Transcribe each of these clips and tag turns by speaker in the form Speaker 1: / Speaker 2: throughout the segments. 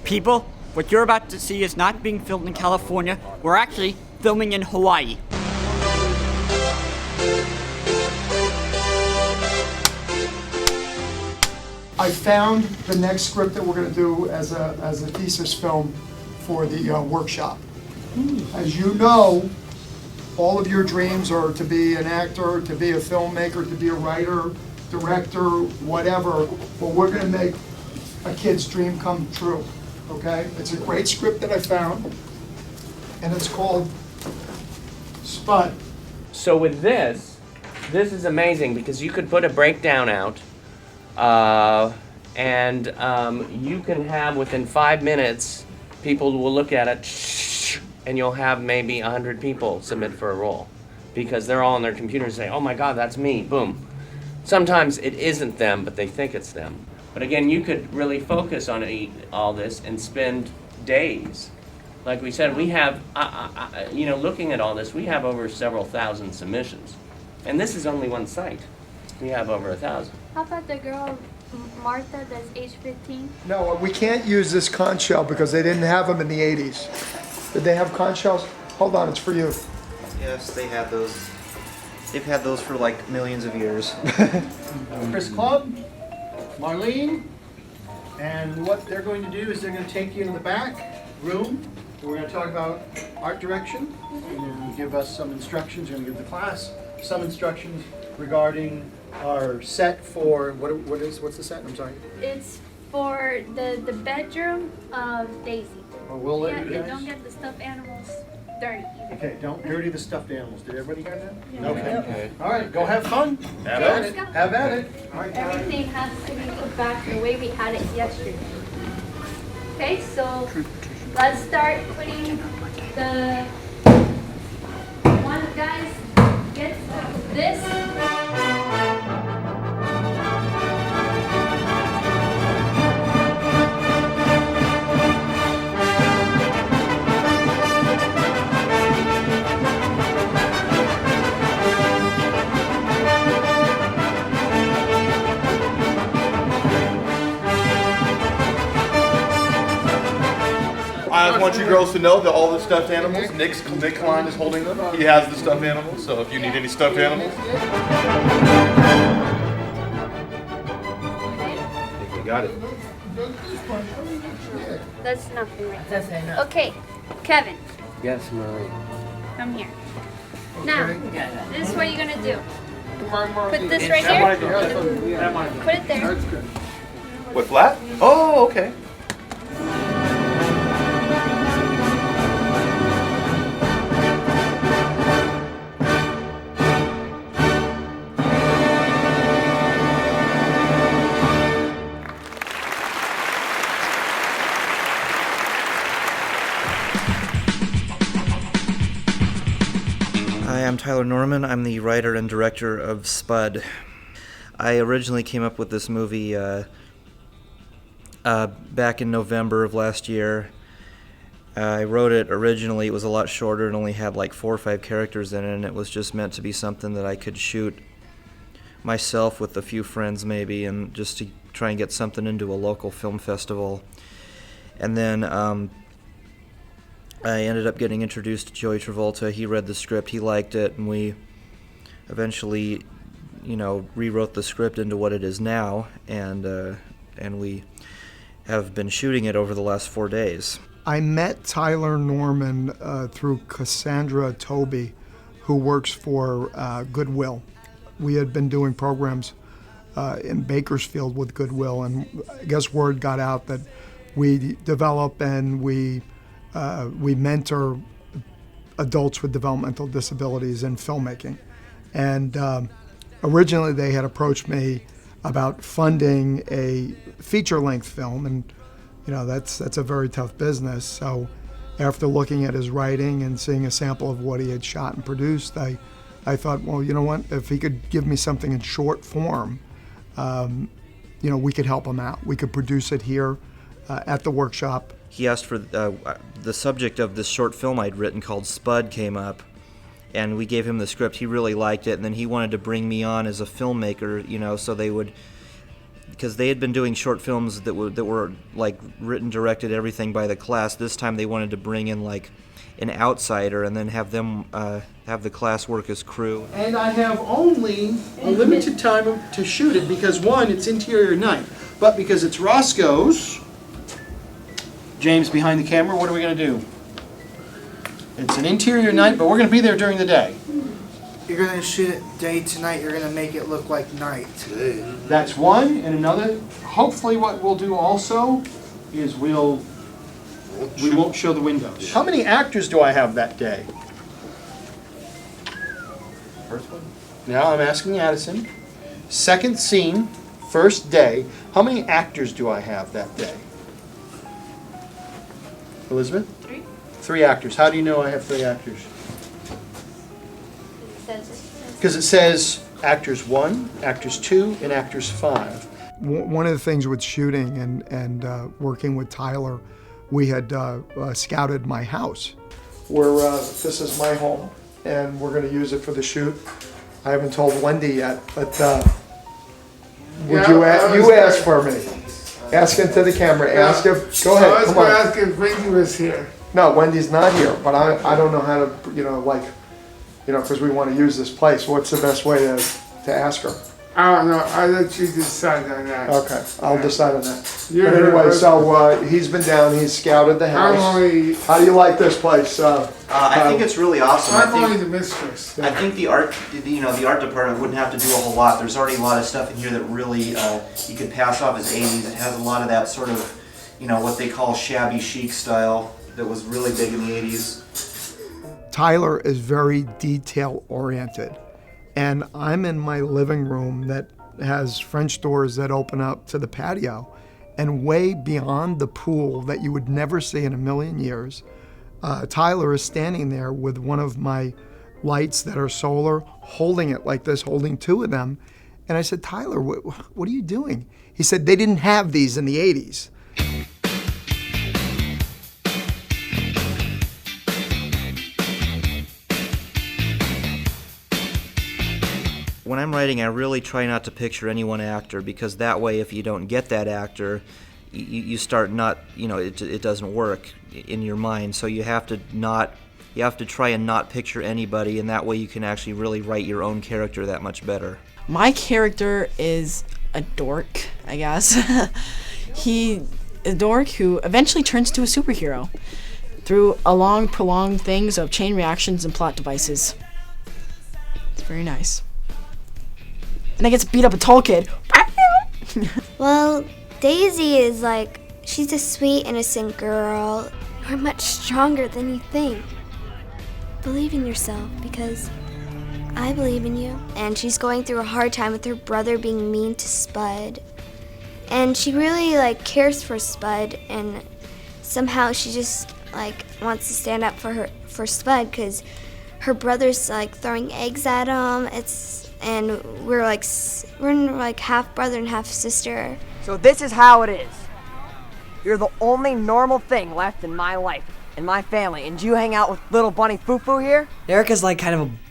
Speaker 1: People, what you're about to see is not being filmed in California. We're actually filming in Hawaii.
Speaker 2: I found the next script that we're going to do as a thesis film for the workshop. As you know, all of your dreams are to be an actor, to be a filmmaker, to be a writer, director, whatever. Well, we're going to make a kid's dream come true, okay? It's a great script that I found, and it's called Spud.
Speaker 3: So with this is amazing because you could put a breakdown out, and you can have within 5 minutes, people will look at it, and you'll have maybe 100 people submit for a role because they're all on their computer and say, oh my God, that's me, boom. Sometimes it isn't them, but they think it's them. But again, you could really focus on all this and spend days. Like we said, we have, looking at all this, we have over several thousand submissions. And this is only one site. We have over 1,000.
Speaker 4: How about the girl, Martha, that's age 15?
Speaker 2: No, we can't use this conch shell because they didn't have them in the 80s. Did they have conch shells? Hold on, it's for you.
Speaker 5: Yes, they had those. They've had those for like millions of years.
Speaker 6: Chris Club, Marlene, and what they're going to do is they're going to take you in the back room. We're going to talk about art direction. You're going to give us some instructions. You're going to give the class some instructions regarding our set for what's the set? I'm sorry.
Speaker 4: It's for the bedroom of Daisy.
Speaker 6: Or we'll let you
Speaker 4: Yeah,
Speaker 6: guys.
Speaker 4: don't get the stuffed animals dirty.
Speaker 6: Okay, don't dirty the stuffed animals. Did everybody hear that?
Speaker 4: Yeah.
Speaker 6: Okay. All right, go have fun. Have at it. Have at it. All right,
Speaker 4: Everything has to be put back the way we had it yesterday. Okay, so let's start putting the one guys gets this.
Speaker 7: I want you girls to know that all the stuffed animals, Nick Klein is holding them. He has the stuffed animals, so if you need any stuffed animals. I think we got it.
Speaker 4: That's nothing right. That's enough. Okay, Kevin,
Speaker 3: Yes, Marie.
Speaker 4: come here. Now, this is what you're gonna do. Put this right here. Put it there.
Speaker 7: What, flat? Oh, okay.
Speaker 5: Hi, I'm Tyler Norman. I'm the writer and director of Spud. I originally came up with this movie back in November of last year. I wrote it originally. It was a lot shorter and only had like 4 or 5 characters in it, and it was just meant to be something that I could shoot myself with a few friends maybe, and just to try and get something into a local film festival. And then I ended up getting introduced to Joey Travolta. He read the script, he liked it, and we eventually, rewrote the script into what it is now, and we have been shooting it over the last 4 days.
Speaker 2: I met Tyler Norman through Cassandra Toby, who works for Goodwill. We had been doing programs in Bakersfield with Goodwill, and I guess word got out that we develop and we mentor adults with developmental disabilities in filmmaking. And originally they had approached me about funding a feature-length film, and that's a very tough business. So after looking at his writing and seeing a sample of what he had shot and produced, I thought, well, you know what, if he could give me something in short form, we could help him out. We could produce it here at the workshop.
Speaker 5: He asked for the subject of this short film I'd written called Spud came up, and we gave him the script. He really liked it, and then he wanted to bring me on as a filmmaker, so they would because they had been doing short films that were like written, directed, everything by the class. This time they wanted to bring in like an outsider and then have them have the class work as crew.
Speaker 6: And I have only a limited time to shoot it because one, it's interior night, but because it's Roscoe's, James behind the camera, what are we going to do? It's an interior night, but we're going to be there during the day.
Speaker 8: You're going to shoot it day to night. You're going to make it look like night.
Speaker 6: That's one, and another, hopefully what we'll do also is we won't show the windows. How many actors do I have that day?
Speaker 7: First one?
Speaker 6: Now I'm asking Addison. Second scene, first day, how many actors do I have that day? Elizabeth?
Speaker 4: 3.
Speaker 6: 3 actors. How do you know I have 3 actors? Because it says actors 1, actors 2, and actors 5.
Speaker 2: One of the things with shooting and working with Tyler, we had scouted my house. This is my home, and we're going to use it for the shoot. I haven't told Wendy yet, but you ask for me. Ask into the camera. Ask if. Go ahead.
Speaker 9: I was
Speaker 2: Come
Speaker 9: going to
Speaker 2: on.
Speaker 9: ask if Wendy was here.
Speaker 2: No, Wendy's not here, but I don't know how to because we want to use this place. What's the best way to ask her?
Speaker 9: I don't know. I'll let you decide on that.
Speaker 2: Okay, I'll decide on that.
Speaker 9: You're
Speaker 2: But anyway,
Speaker 9: the-
Speaker 2: so he's been down, he's scouted the
Speaker 9: I'm
Speaker 2: house.
Speaker 9: only,
Speaker 2: How do you like this place?
Speaker 5: I think it's really awesome.
Speaker 9: I'm only the mistress.
Speaker 5: I think the art department wouldn't have to do a whole lot. There's already a lot of stuff in here that really you could pass off as 80s. It has a lot of that sort of, what they call shabby chic style that was really big in the 80s.
Speaker 2: Tyler is very detail oriented, and I'm in my living room that has French doors that open up to the patio, and way beyond the pool that you would never see in a million years, Tyler is standing there with one of my lights that are solar, holding it like this, holding 2 of them. And I said, Tyler, what are you doing? He said, they didn't have these in the 80s.
Speaker 5: When I'm writing, I really try not to picture any one actor, because that way, if you don't get that actor, you start not, it doesn't work in your mind. So you have to try and not picture anybody, and that way you can actually really write your own character that much better.
Speaker 10: My character is a dork, I guess. He a dork who eventually turns into a superhero through a long, prolonged things of chain reactions and plot devices. It's very nice. And I get to beat up a tall kid.
Speaker 11: Well, Daisy is she's a sweet, innocent girl. You're much stronger than you think. Believe in yourself, because I believe in you. And she's going through a hard time with her brother being mean to Spud. And she really cares for Spud, and somehow she just wants to stand up for Spud, because her brother's throwing eggs at him. And we're half brother and half sister.
Speaker 12: So this is how it is. You're the only normal thing left in my life, in my family, and you hang out with little bunny Foo-Foo here?
Speaker 13: Eric is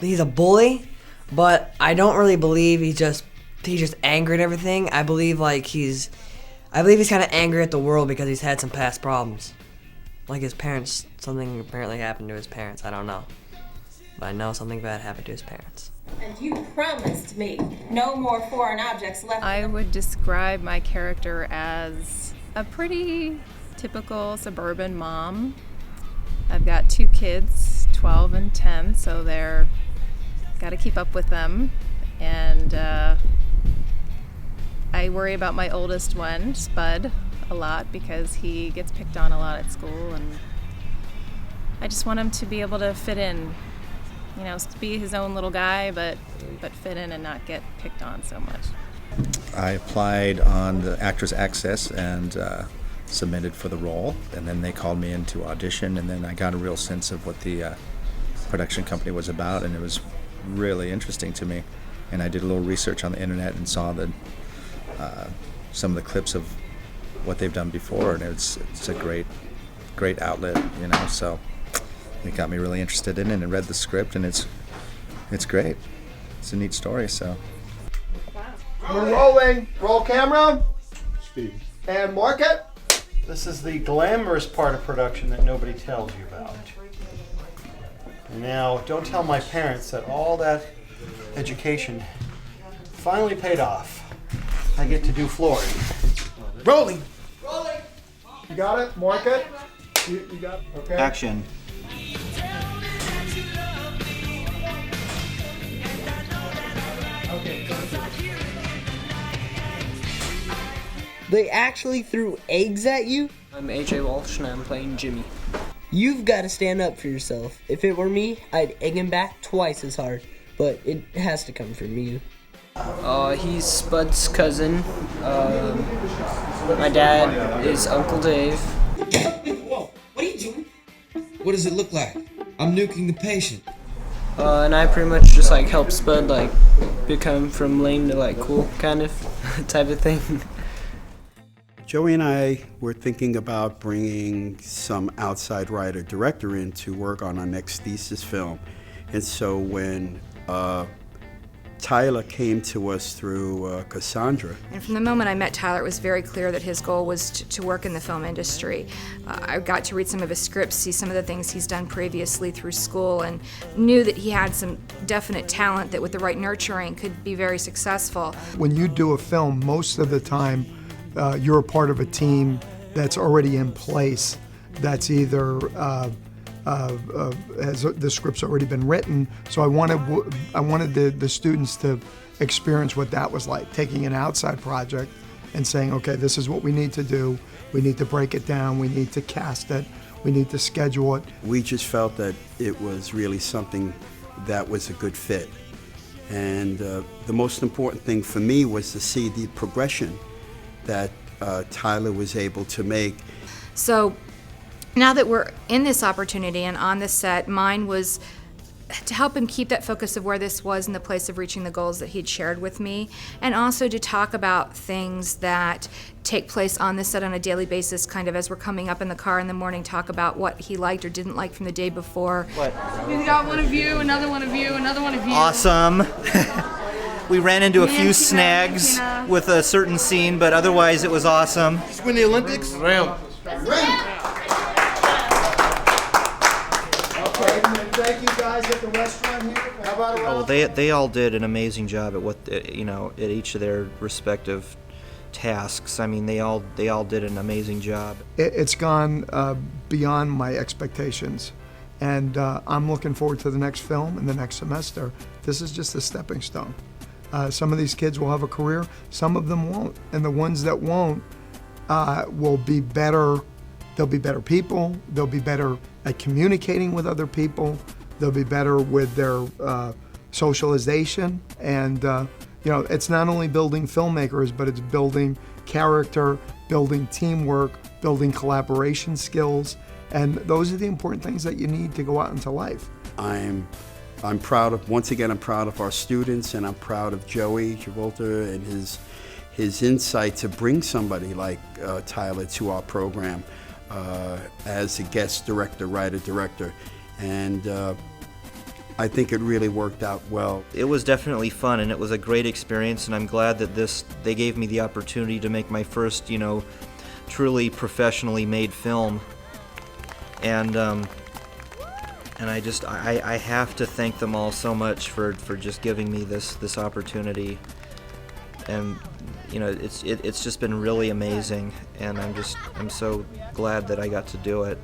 Speaker 13: he's a bully, but I don't really believe he's just angry at everything. I believe he's kind of angry at the world because he's had some past problems. Like his parents, something apparently happened to his parents, I don't know. But I know something bad happened to his parents.
Speaker 14: And you promised me no more foreign objects left.
Speaker 15: I would describe my character as a pretty typical suburban mom. I've got 2 kids, 12 and 10, so they're got to keep up with them. And I worry about my oldest one, Spud, a lot because he gets picked on a lot at school, and I just want him to be able to fit in. Be his own little guy, but fit in and not get picked on so much.
Speaker 16: I applied on the Actors Access and submitted for the role, and then they called me in to audition, and then I got a real sense of what the production company was about, and it was really interesting to me. And I did a little research on the internet and saw some of the clips of what they've done before, and it's a great outlet, so it got me really interested in it, and read the script, and it's great. It's a neat story, so.
Speaker 6: We're rolling. Roll camera. And mark it. This is the glamorous part of production that nobody tells you about. Now, don't tell my parents that all that education finally paid off. I get to do flooring. Rolling! Rolling! You got it? Mark it? You got it? Okay.
Speaker 5: Action.
Speaker 17: They actually threw eggs at you?
Speaker 18: I'm AJ Walsh and I'm playing Jimmy.
Speaker 17: You've got to stand up for yourself. If it were me, I'd egg him back twice as hard. But it has to come from you.
Speaker 18: He's Spud's cousin. My dad is Uncle Dave.
Speaker 19: Whoa, what are you doing? What does it look like? I'm nuking the patient.
Speaker 18: And I pretty much just like help Spud like become from lame to like cool kind of type of thing.
Speaker 20: Joey and I were thinking about bringing some outside writer-director in to work on our next thesis film. And so when Tyler came to us through Cassandra.
Speaker 21: And from the moment I met Tyler, it was very clear that his goal was to work in the film industry. I got to read some of his scripts, see some of the things he's done previously through school, and knew that he had some definite talent that with the right nurturing could be very successful.
Speaker 2: When you do a film, most of the time, you're a part of a team that's already in place, that's either has the script's already been written. So I wanted the students to experience what that was like, taking an outside project and saying, okay, this is what we need to do. We need to break it down. We need to cast it. We need to schedule it.
Speaker 20: We just felt that it was really something that was a good fit. And the most important thing for me was to see the progression that Tyler was able to make.
Speaker 21: So now that we're in this opportunity and on this set, mine was to help him keep that focus of where this was in the place of reaching the goals that he'd shared with me, and also to talk about things that take place on the set on a daily basis, kind of as we're coming up in the car in the morning, talk about what he liked or didn't like from the day before.
Speaker 5: What?
Speaker 10: We got one of you, another one of you, another one of you.
Speaker 5: Awesome. We ran into a few snags with a certain scene, but otherwise it was awesome.
Speaker 6: Just win the Olympics?
Speaker 5: Real.
Speaker 6: Okay, and thank you guys at the restaurant here. How about a round?
Speaker 5: They all did an amazing job at what at each of their respective tasks. I mean, they all did an amazing job.
Speaker 2: It's gone beyond my expectations, and I'm looking forward to the next film and the next semester. This is just a stepping stone. Some of these kids will have a career, some of them won't, and the ones that won't will be better. They'll be better people. They'll be better at communicating with other people. They'll be better with their socialization. And it's not only building filmmakers, but it's building character, building teamwork, building collaboration skills. And those are the important things that you need to go out into life.
Speaker 20: I'm proud of, once again, I'm proud of our students, and I'm proud of Joey Travolta and his insight to bring somebody like Tyler to our program as a guest director, writer-director. And I think it really worked out well.
Speaker 5: It was definitely fun, and it was a great experience, and I'm glad that they gave me the opportunity to make my first, truly professionally made film. And I have to thank them all so much for just giving me this opportunity. And it's just been really amazing, and I'm so glad that I got to do it.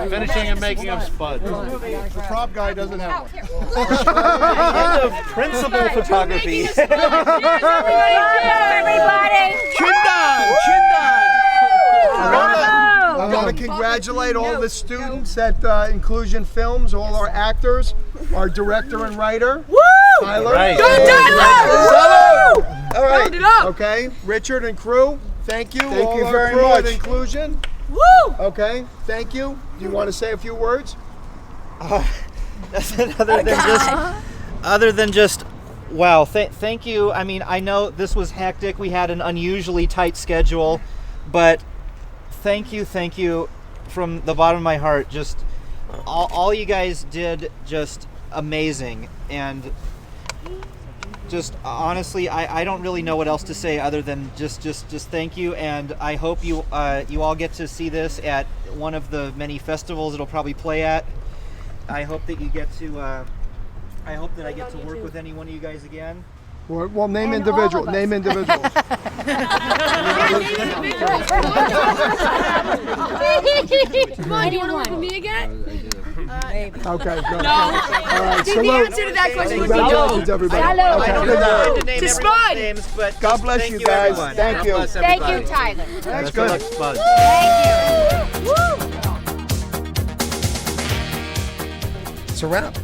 Speaker 6: Finishing and making of Spud. The prop guy doesn't have one.
Speaker 5: End of principal photography.
Speaker 14: Everybody!
Speaker 2: I want to congratulate all the students at Inclusion Films, all our actors, our director and writer, Tyler.
Speaker 5: Right.
Speaker 2: Go
Speaker 14: Tyler!
Speaker 2: All right.
Speaker 14: Round it up.
Speaker 2: Okay, Richard and crew, thank you.
Speaker 6: Thank
Speaker 2: all
Speaker 6: you
Speaker 2: our
Speaker 6: very
Speaker 2: crew at
Speaker 6: much.
Speaker 2: Inclusion.
Speaker 14: Woo!
Speaker 2: Okay, thank you. Do you want to say a few words?
Speaker 5: Other than just, wow, thank you. I mean, I know this was hectic. We had an unusually tight schedule, but thank you from the bottom of my heart. Just all you guys did just amazing, and just honestly, I don't really know what else to say other than just thank you, and I hope you all get to see this at one of the many festivals it'll probably play at. I hope that you get to. I hope that I get to work with any one of you guys again.
Speaker 2: Well, name individual. Name individuals.
Speaker 1: Come on, do you want to work with me again?
Speaker 2: Okay, good.
Speaker 1: No.
Speaker 2: All right,
Speaker 1: The
Speaker 2: salute.
Speaker 1: answer to that question would be
Speaker 2: Congratulations,
Speaker 1: no.
Speaker 2: everybody.
Speaker 1: Hello.
Speaker 2: Okay,
Speaker 5: I don't
Speaker 2: good
Speaker 5: know
Speaker 2: night.
Speaker 5: how to name
Speaker 1: To
Speaker 5: everyone's
Speaker 1: Spud.
Speaker 5: names, but
Speaker 2: God bless
Speaker 5: thank
Speaker 2: you
Speaker 5: you,
Speaker 2: guys.
Speaker 5: everyone.
Speaker 2: Thank you.
Speaker 1: Thank you, Tyler.
Speaker 2: That's good.
Speaker 7: Spud.
Speaker 1: Thank you. Woo.
Speaker 22: It's a wrap.